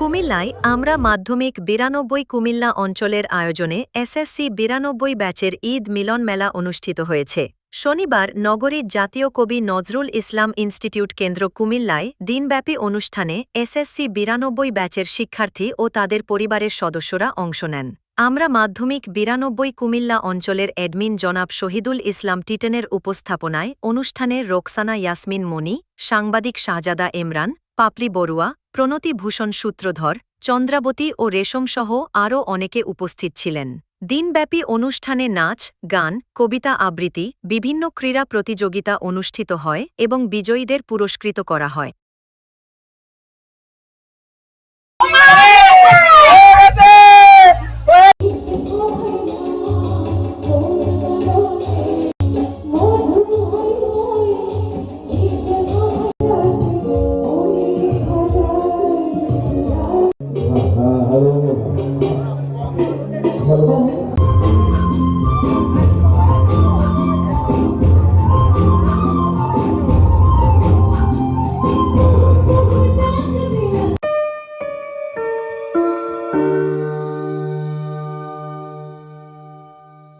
কুমিল্লায় আমরা মাধ্যমিক ৯২ কুমিল্লা অঞ্চলের আয়োজনে এসএসসি ৯২ ব্যাচের ঈদ মিলন মেলা অনুষ্ঠিত হয়েছে। শনিবার নগরীর জাতীয় কবি নজরুল ইসলাম ইনস্টিটিউট কেন্দ্র কুমিল্লায় দিনব্যাপী অনুষ্ঠানে এসএসসি ৯২ ব্যাচের শিক্ষার্থী ও তাদের পরিবারের সদস্যরা অংশ নেন। আমরা মাধ্যমিক ৯২ কুমিল্লা অঞ্চলের অ্যাডমিন জনাব শহীদুল ইসলাম টিটেনের উপস্থাপনায় অনুষ্ঠানে রোকসানা ইয়াসমিন মনি, সাংবাদিক শাহজাদা এমরান, পাপলি বড়ুয়া, প্রণতি ভূষণ সূত্রধর, চন্দ্রাবতী ও রেশমসহ আরও অনেকে উপস্থিত ছিলেন। দিনব্যাপী অনুষ্ঠানে নাচ, গান, কবিতা আবৃত্তি, বিভিন্ন ক্রীড়া প্রতিযোগিতা অনুষ্ঠিত হয় এবং বিজয়ীদের পুরস্কৃত করা হয়।